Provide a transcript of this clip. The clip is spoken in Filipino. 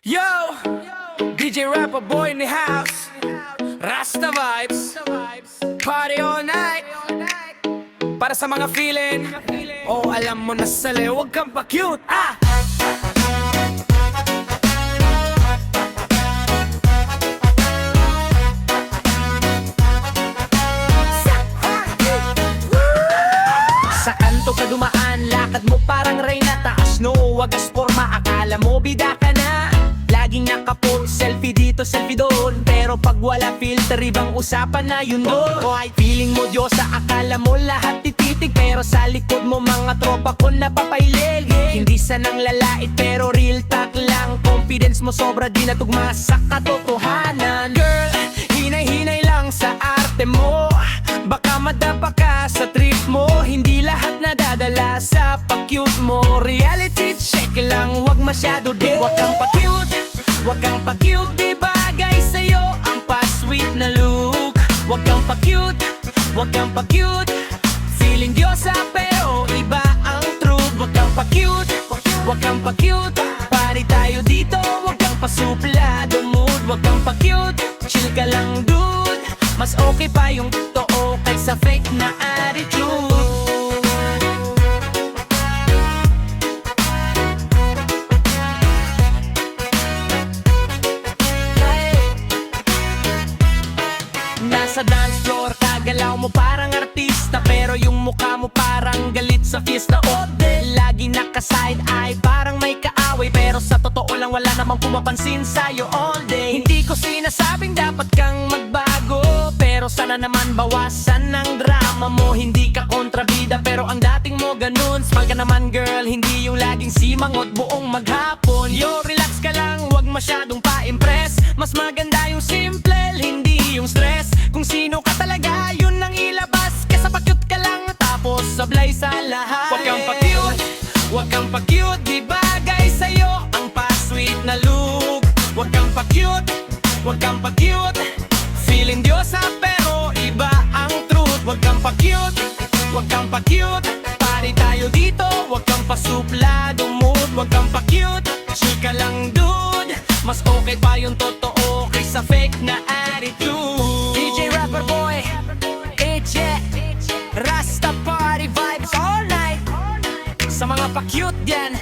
Yo! DJ Rapper Boy in the house. Rasta vibes. Party all night. Para sa mga feeling. Oh, alam mo na sali, huwag kang pa-cute. Sa kanto ka dumaan, lakad mo parang reyna. Taas no, wagas forma, akala mo bida ka na. Laging nakapost, selfie dito, selfie doon. Pero pag wala filter, ibang usapan na yun doon. Kahit feeling mo Diyosa, akala mo lahat tititig. Pero sa likod mo mga tropa ko napapailig. Hindi sanang lalait pero real talk lang. Confidence mo sobra di natugma sa katotohanan. Girl, hinay-hinay lang sa arte mo. Baka madapa ka sa trip mo. Hindi lahat nadadala sa pa-cute mo. Reality check lang, wag masyado din. Wag kang pa-cute, wag kang pa-cute. Di bagay sa'yo ang pa-sweet na look. Wag kang pa-cute, wag kang pa-cute. Feeling Diyosa pero iba ang truth. Wag kang pa-cute, wag kang pa-cute. Party tayo dito, wag kang pa-suplado mood. Wag kang pa-cute, chill ka lang dude. Mas okay pa yung totoo kaysa fake na attitude. Nasa dance floor, kagalaw mo parang artista. Pero yung mukha mo parang galit sa fiesta. Ode, lagi naka-side eye, parang may kaaway. Pero sa totoo lang wala namang pumapansin sa'yo all day. Hindi ko sinasabing dapat kang magbago, pero sana naman bawasan ng drama mo. Hindi ka kontrabida pero ang dating mo ganun. Smile ka naman girl, hindi yung laging simangot buong maghapon. Yo, relax ka lang, wag masyadong pa-impress. Mas maganda yung simple, hindi yung stress. Kung sino ka talaga, yun ang ilabas. Kesa pa-cute ka lang, tapos sablay sa lahat. Wag kang pa-cute, wag kang pa-cute. Di bagay sa'yo ang pa-sweet na look. Wag kang pa-cute, wag kang pa-cute. Feeling Diyosa pero iba ang truth. Wag kang pa-cute, wag kang pa-cute. Party tayo dito, wag kang pa-suplado mood. Wag kang pa-cute, chill ka lang dude. Mas okay pa yung totoo kaysa fake na attitude. DJ Rapper Boy, AJ, Rasta Party vibes all night. Sa mga pa-cute yan,